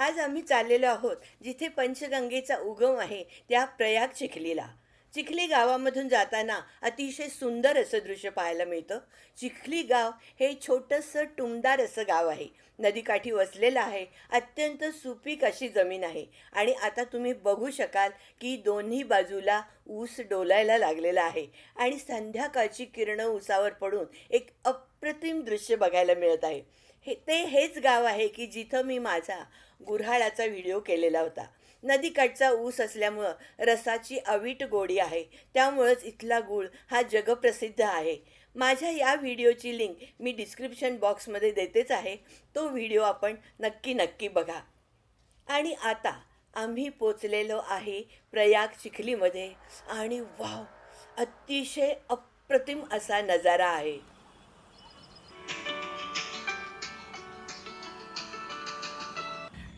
आज आम्ही चाललेलो आहोत जिथे पंचगंगेचा उगम आहे त्या प्रयाग चिखलीला. चिखली गावामधून जाताना अतिशय सुंदर असं दृश्य पाहायला मिळतं. चिखली गाव हे छोटंसं टुमदार असं गाव आहे. नदीकाठी वसलेलं आहे. अत्यंत सुपीक अशी जमीन आहे आणि आता तुम्ही बघू शकाल की दोन्ही बाजूला ऊस डोलायला लागलेला आहे आणि संध्याकाळची किरणं ऊसावर पडून एक अप्रतिम दृश्य बघायला मिळत आहे. हेच गाव आहे की जिथं मी माझा गुऱ्हाळाचा व्हिडिओ केलेला होता. नदीकाठचा ऊस असल्यामुळं रसाची अवीट गोडी आहे, त्यामुळंच इथला गूळ हा जगप्रसिद्ध आहे. माझ्या या व्हिडिओची लिंक मी डिस्क्रिप्शन बॉक्समध्ये देतेच आहे. तो व्हिडिओ आपण नक्की नक्की बघा. आणि आता आम्ही पोचलेलो आहे प्रयाग चिखलीमध्ये आणि वाव, अतिशय अप्रतिम असा नजारा आहे.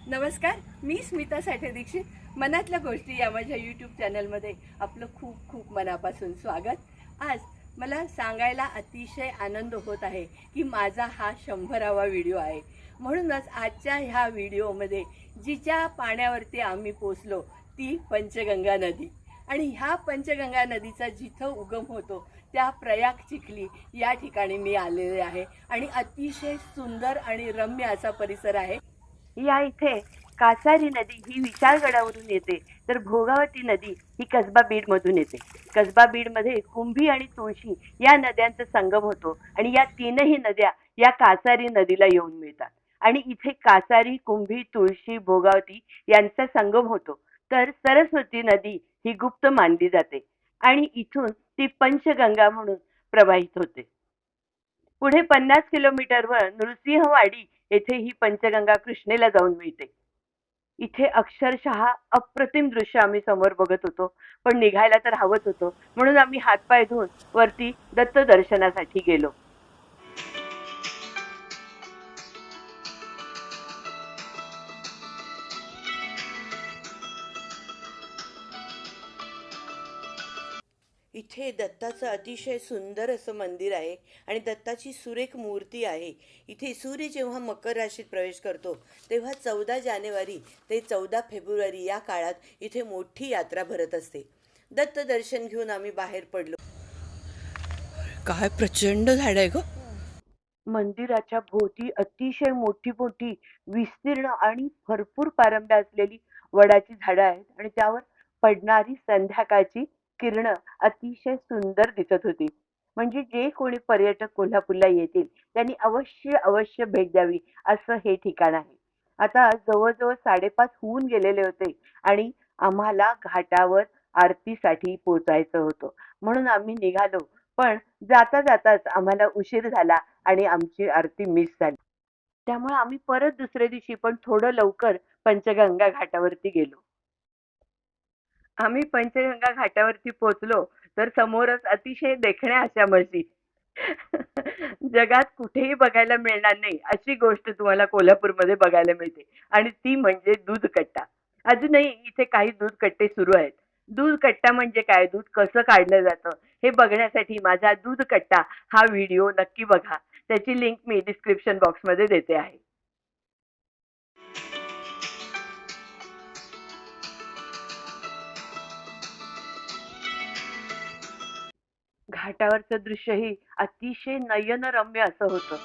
नमस्कार, मी स्मिता साठे दीक्षित. मनातल्या गोष्टी या माझ्या यूट्यूब चॅनलमध्ये आपलं खूप खूप मनापासून स्वागत. आज मला सांगायला अतिशय आनंद होत आहे की माझा हा 100वा व्हिडिओ आहे. म्हणूनच आजच्या ह्या व्हिडिओमध्ये जिच्या पाण्यावरती आम्ही पोचलो ती पंचगंगा नदी आणि ह्या पंचगंगा नदीचा जिथं उगम होतो त्या प्रयाग चिखली या ठिकाणी मी आलेले आहे आणि अतिशय सुंदर आणि रम्य असा परिसर आहे. या इथे कासारी नदी ही विशाळगडावरून येते, तर भोगावती नदी ही कसबा बीडमधून येते. कसबा बीडमध्ये कुंभी आणि तुळशी या नद्यांचा संगम होतो आणि या तीनही नद्या या कासारी नदीला येऊन मिळतात आणि इथे कासारी, कुंभी, तुळशी, भोगावती यांचा संगम होतो. तर सरस्वती नदी ही गुप्त मानली जाते आणि इथून ती पंचगंगा म्हणून प्रवाहित होते. पुढे 50 किलोमीटरवर नृसिंहवाडी येथे ही पंचगंगा कृष्णेला जाऊन मिळते. इथे अक्षरशः अप्रतिम दृश्य आम्ही समोर बघत होतो, पण निघायला तर हवंच होतं, म्हणून आम्ही हातपाय धुवून वरती दत्त दर्शनासाठी गेलो. इथे दत्ताचं अतिशय सुंदर असं मंदिर आहे आणि दत्ताची सुरेख मूर्ती आहे. इथे सूर्य जेव्हा मकर राशीत प्रवेश करतो तेव्हा 14 जानेवारी ते 14 फेब्रुवारी या काळात इथे मोठी यात्रा भरत असते. दत्त दर्शन घेऊन आम्ही बाहेर पडलो. काय प्रचंड झाड आहे ग. मंदिराच्या भोवती अतिशय मोठी मोठी विस्तीर्ण आणि भरपूर पारंब्या असलेली वडाची झाडं आहेत आणि त्यावर पडणारी संध्याकाळची किरणं अतिशय सुंदर दिसत होती. म्हणजे जे कोणी पर्यटक कोल्हापूरला येतील त्यांनी अवश्य अवश्य भेट द्यावी असं हे ठिकाण आहे. आता जवळजवळ 5:30 होऊन गेलेले होते आणि आम्हाला घाटावर आरतीसाठी पोचायचं होतं, म्हणून आम्ही निघालो. पण जाता जाताच आम्हाला उशीर झाला आणि आमची आरती मिस झाली. त्यामुळे आम्ही परत दुसऱ्या दिवशी पण थोडं लवकर पंचगंगा घाटावरती गेलो. आम्ही पंचगंगा घाटावरती पोचलो तर समोरच अतिशय देखण्या अशा म्हशी. जगात कुठेही बघायला मिळणार नाही अशी गोष्ट तुम्हाला कोल्हापूरमध्ये बघायला मिळते आणि ती म्हणजे दूध कट्टा. अजूनही इथे काही दूध कट्टे सुरू आहेत. दूध कट्टा म्हणजे काय, दूध कसं काढलं जातं हे बघण्यासाठी माझा दूध कट्टा हा व्हिडिओ नक्की बघा. त्याची लिंक मी डिस्क्रिप्शन बॉक्समध्ये देते आहे. घाटावरचं दृश्यही अतिशय नयनरम्य असं होतं.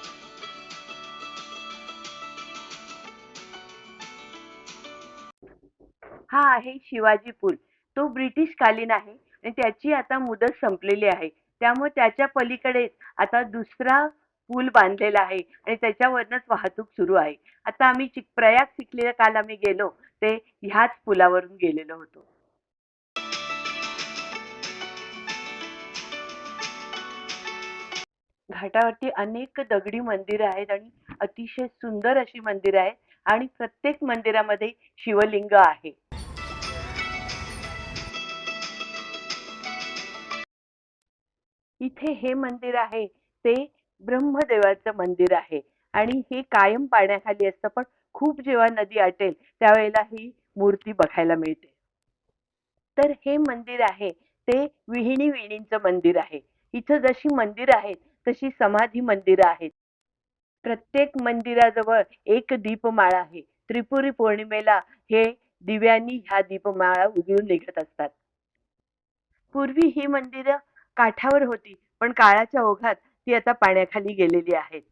हा आहे शिवाजी पूल. तो ब्रिटिश कालीन आहे आणि त्याची आता मुदत संपलेली आहे. त्यामुळे त्याच्या पलीकडे आता दुसरा पूल बांधलेला आहे आणि त्याच्यावरनच वाहतूक सुरू आहे. आता आम्ही प्रयाग चिखलीला काल आम्ही गेलो ते ह्याच पुलावरून गेलेलो होतो. घाटावरती अनेक दगडी मंदिरं आहेत आणि अतिशय सुंदर अशी मंदिरं आहेत आणि प्रत्येक मंदिरामध्ये शिवलिंग आहे. इथे हे मंदिर आहे ते ब्रह्मदेवाचं मंदिर आहे आणि हे कायम पाण्याखाली असतं, पण खूप जेव्हा नदी आटेल त्यावेळेला ही मूर्ती बघायला मिळते. तर हे मंदिर आहे ते विहिणी विहिणींचं मंदिर आहे. इथं जशी मंदिर आहेत तशी समाधी मंदिरं आहेत. प्रत्येक मंदिराजवळ एक दीपमाळा आहे. त्रिपुरी पौर्णिमेला हे दिव्यांनी ह्या दीपमाळा उजळून निघत असतात. पूर्वी ही मंदिरं काठावर होती, पण काळाच्या ओघात ती आता पाण्याखाली गेलेली आहेत.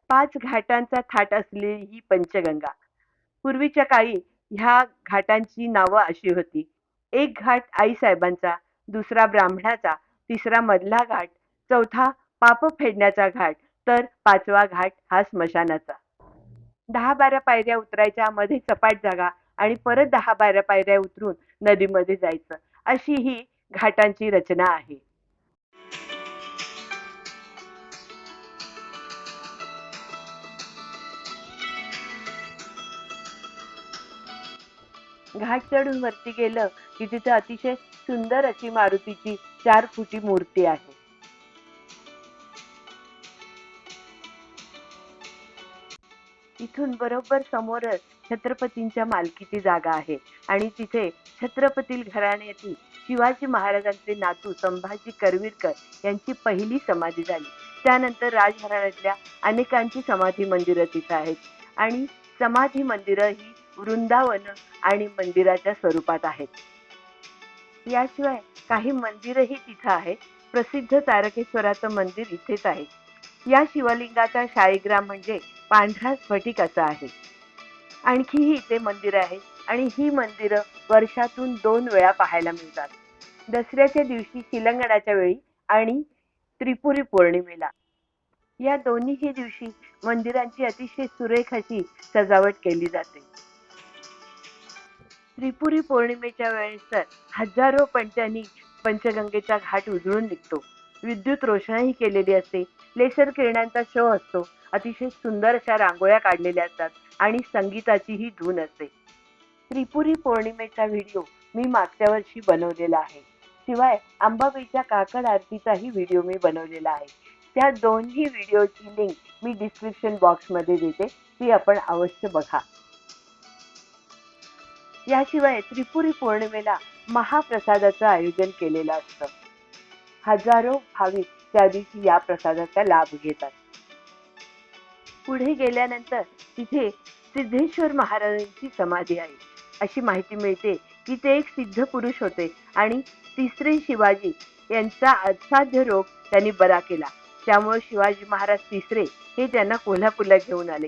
5 घाटांचा थाट असलेली ही पंचगंगा. पूर्वीच्या काळी ह्या घाटांची नावं अशी होती. एक घाट आईसाहेबांचा, दुसरा ब्राह्मणाचा, तिसरा मधला घाट, चौथा पाप फेडण्याचा घाट, तर 5वा घाट हा स्मशानाचा. 10-12 पायऱ्या उतरायच्या, मध्ये सपाट जागा आणि परत 10-12 पायऱ्या उतरून नदीमध्ये जायचं, अशी ही घाटांची रचना आहे. घाट चढून वरती गेलं की तिथे अतिशय सुंदर अशी मारुतीची 4 फुटी मूर्ती आहे. इथून बरोबर समोरच छत्रपतींच्या मालकीची जागा आहे आणि तिथे छत्रपती घराण्यातील शिवाजी महाराजांचे नातू संभाजी करवीरकर यांची पहिली समाधी झाली. त्यानंतर राजघराण्यातल्या अनेकांची समाधी मंदिरं तिथे आहेत आणि समाधी मंदिरं ही वृंदावन आणि मंदिराच्या स्वरूपात आहेत. याशिवाय काही मंदिरही तिथं आहेत. प्रसिद्ध तारकेश्वराचं मंदिर इथेच आहे. या शिवलिंगाचा शाळीग्राम म्हणजे पांढरा स्फटिक असा आहे. आणखीही इथे मंदिर आहेत आणि ही मंदिरं वर्षातून 2 वेळा पाहायला मिळतात. दसऱ्याच्या दिवशी शिलंगणाच्या वेळी आणि त्रिपुरी पौर्णिमेला. या दोन्हीही दिवशी मंदिरांची अतिशय सुरेख अशी सजावट केली जाते. त्रिपुरी पौर्णिमेच्या वेळेस तर हजारो पंचांनी पंचगंगेचा घाट उजळून निघतो. विद्युत रोषणाई केलेली असते. लेसर किरणांचा शो असतो. अतिशय सुंदर अशा रांगोळ्या काढलेल्या असतात आणि संगीताचीही धून असते. त्रिपुरी पौर्णिमेचा व्हिडिओ मी मागच्या वर्षी बनवलेला आहे. शिवाय अंबाबाईच्या काकड आरतीचाही व्हिडिओ मी बनवलेला आहे. त्या दोन्ही व्हिडिओची लिंक मी डिस्क्रिप्शन बॉक्समध्ये देते, ती आपण अवश्य बघा. याशिवाय त्रिपुरी पौर्णिमेला महाप्रसादाचं आयोजन केलेलं असतं. हजारो भाविक त्या दिवशी या प्रसादाचा लाभ घेतात. पुढे गेल्यानंतर तिथे सिद्धेश्वर महाराजांची समाधी आहे. अशी माहिती मिळते की ते एक सिद्ध पुरुष होते आणि तिसरे शिवाजी यांचा असाध्य रोग त्यांनी बरा केला. त्यामुळे शिवाजी महाराज तिसरे हे त्यांना कोल्हापूरला घेऊन आले.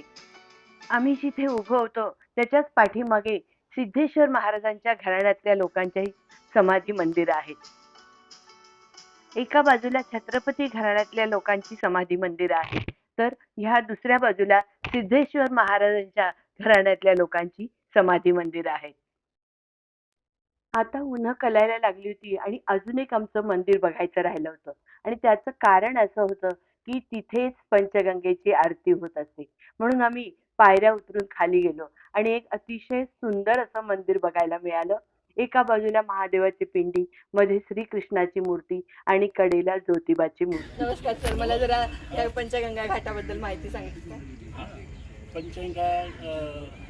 आम्ही जिथे उभं होतो त्याच्याच पाठीमागे सिद्धेश्वर महाराजांच्या घराण्यातल्या लोकांच्याही समाधी मंदिरं आहेत. एका बाजूला छत्रपती घराण्यातल्या लोकांची समाधी मंदिरं आहेत, तर ह्या दुसऱ्या बाजूला सिद्धेश्वर महाराजांच्या घराण्यातल्या लोकांची समाधी मंदिरं आहेत. आता उन्हं कलायला लागली होती आणि अजून एक आमचं मंदिर बघायचं राहिलं होतं आणि त्याचं कारण असं होतं की तिथेच पंचगंगेची आरती होत असते. म्हणून आम्ही पायऱ्या उतरून खाली गेलो आणि एक अतिशय सुंदर असं मंदिर बघायला मिळालं. एका बाजूला महादेवाची पिंडी, मध्ये श्रीकृष्णाची मूर्ती आणि कडेला ज्योतिबाची मूर्ती. नमस्कार सर, मला जरा या पंचगंगा घाटाबद्दल माहिती सांगितली का? पंचगंगा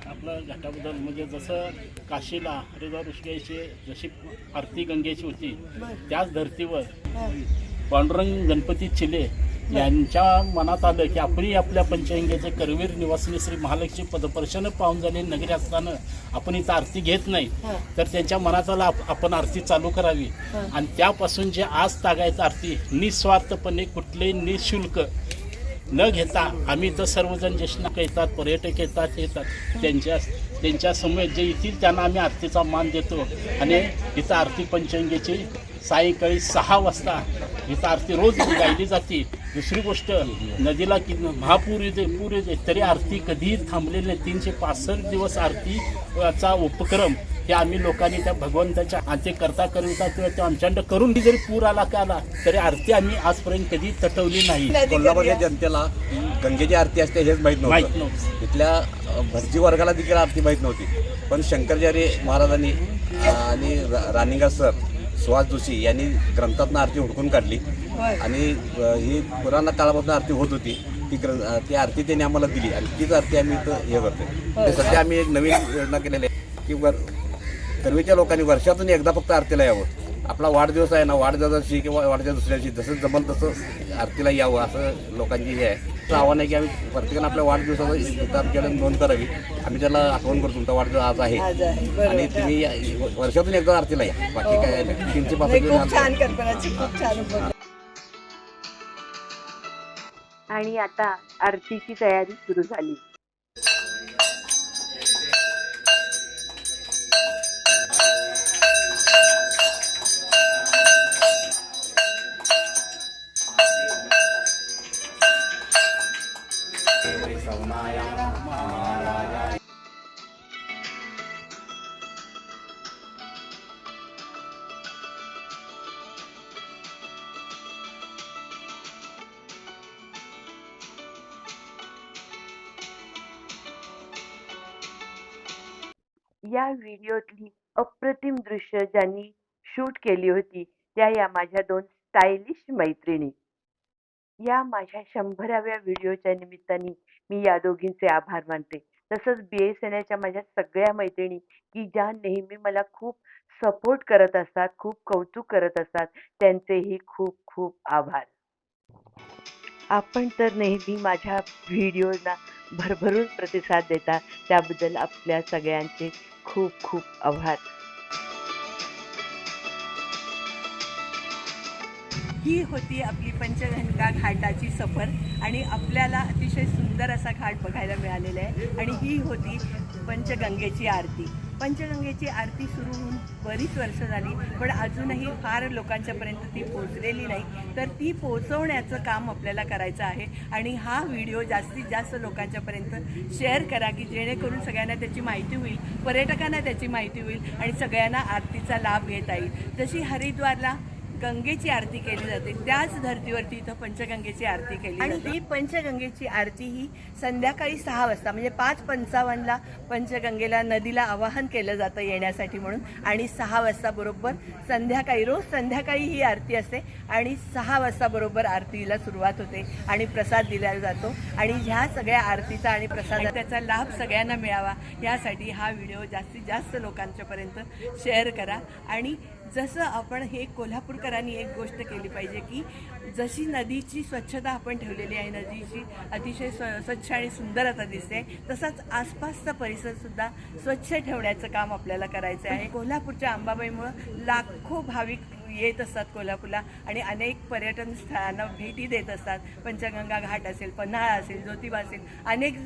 आपलं घाटाबद्दल म्हणजे जसं काशीला हरिद्वार ऋषिकेशची जशी आरती गंगेची होती, त्याच धर्तीवर पांडुरंग गणपती चिले यांच्या मनात आलं की आपण आपल्या पंचगंगेचे करवीर निवासिनी श्री महालक्ष्मी पदपर्शन पाहून झाले नगरी असताना आपण इथं आरती घेत नाही, तर त्यांच्या मनात आलं आपण आरती चालू करावी. आणि त्यापासून जे आज तागायचं आरती निस्वार्थपणे कुठलेही निशुल्क न घेता आम्ही इथं सर्वजण ज्येष्ठ येतात, पर्यटक येतात त्यांच्या समोर जे येतील त्यांना आम्ही आरतीचा मान देतो. आणि इथं आरती पंचगंगेची सायंकाळी 6 वाजता इथं आरती रोज गायली जाते. दुसरी गोष्ट, नदीला महापूर येते तरी आरती कधीही थांबलेली नाही. 365 दिवस आरतीचा उपक्रम हे आम्ही लोकांनी त्या भगवंताच्या ते करता किंवा ते आमच्याकडं करून जरी पूर आला तरी आरती आम्ही आजपर्यंत कधी तटवली नाही. कोल्हापूरच्या जनतेला गंगेची आरती असते हेच माहीत नव्हतं. इथल्या भटजी वर्गाला देखील आरती माहीत नव्हती. पण शंकराचार्य महाराजांनी आणि रानिंगा सर, सुहास जोशी यांनी ग्रंथातनं आरती हुडकून काढली आणि ही पुराण काळापासून आरती होत होती. ती आरती त्यांनी आम्हाला दिली आणि तीच आरती आम्ही इथं हे करतो. सध्या आम्ही एक नवीन योजना केलेली आहे की करवीच्या लोकांनी वर्षातून एकदा फक्त आरतीला यावं. आपला वाढदिवस आहे ना, वाढदिवसाची किंवा वाढदिवस दुसऱ्या दिवशी जसं जमल तसं आरतीला यावं असं लोकांची हे आहे. तर आव्हान आहे की आम्ही प्रत्येकानं आपल्या वाढदिवसाचं आमच्याकडे नोंद करावी. आम्ही त्याला आठवण करतो तुमचा वाढदिवस आज आहे आज आहे, आणि बरोबर. तुम्ही वर्षातून एकदा आरतीला या. बाकी काय नाही. 3 ते 5 नाही, खूप छान कल्पनाची, खूप छान बोलला. आणि आता आरतीची तयारी सुरू झाली. या व्हिडिओतली अप्रतिम दृश्य ज्यांनी शूट केली होती त्या या माझ्या 2 स्टायलिश मैत्रिणी. या माझ्या 100व्या व्हिडिओच्या निमित्ताने मी या दोघींचे आभार मानते. तसंच BSNLच्या माझ्या सगळ्या मैत्रिणी की ज्या नेहमी मला खूप सपोर्ट करत असतात, खूप कौतुक करत असतात, त्यांचेही खूप खूप आभार. आपण तर नेहमी माझ्या व्हिडिओना भरभरून प्रतिसाद देता, त्याबद्दल आपल्या सगळ्यांचे खूप खूप आभार. ही होती आपली पंचगंगा घाटाची सफर आणि आपल्याला अतिशय सुंदर असा घाट बघायला मिळालेला आहे. आणि ही होती पंचगंगेची आरती. पंचगंगेची आरती सुरू होऊन बरीच वर्ष झाली, पण अजूनही फार लोकांच्यापर्यंत ती पोचलेली नाही. तर ती पोचवण्याचं काम आपल्याला करायचं आहे आणि हा व्हिडिओ जास्तीत जास्त लोकांच्यापर्यंत शेअर करा की जेणेकरून सगळ्यांना त्याची माहिती होईल, पर्यटकांना त्याची माहिती होईल आणि सगळ्यांना आरतीचा लाभ घेता येईल. जशी हरिद्वारला गंगेची आरती केली जाते त्याच धर्तीवरती इथं पंचगंगेची आरती केली आणि ही पंचगंगेची आरती ही संध्याकाळी 6 वाजता म्हणजे 5:55ला पंचगंगेला नदीला आवाहन केलं जातं येण्यासाठी म्हणून. आणि 6 वाजता बरोबर संध्याकाळी, रोज संध्याकाळी ही आरती असते आणि 6 वाजता बरोबर आरतीला सुरुवात होते आणि प्रसाद दिला जातो. आणि ह्या सगळ्या आरतीचा आणि प्रसाद त्याचा लाभ सगळ्यांना मिळावा यासाठी हा व्हिडिओ जास्तीत जास्त लोकांच्यापर्यंत शेअर करा. आणि जसं आपण हे कोल्हापूरकरांनी एक गोष्ट केली पाहिजे की जशी नदीची स्वच्छता आपण ठेवलेली आहे, नदीची अतिशय स्वच्छ आणि सुंदर आता दिसते, तसाच आसपासचा परिसरसुद्धा स्वच्छ ठेवण्याचं काम आपल्याला करायचं आहे. कोल्हापूरच्या अंबाबाईमुळं लाखो भाविक येत असतात कोल्हापूरला आणि अनेक पर्यटन स्थळांना भेटी देत असतात. पंचगंगा घाट असेल, पन्हाळा असेल, ज्योतिबा असेल, अनेक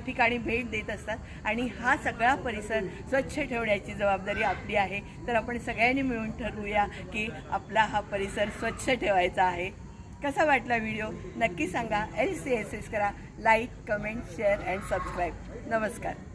ठिकाणी भेट देत असतात आणि हा सगळा परिसर स्वच्छ ठेवण्याची जबाबदारी आपली आहे. तर आपण सगळ्यांनी मिळून ठरवूया की आपला हा परिसर स्वच्छ ठेवायचा आहे. कसा वाटला व्हिडिओ नक्की सांगा. LCSS करा, like, comment, share and subscribe. नमस्कार.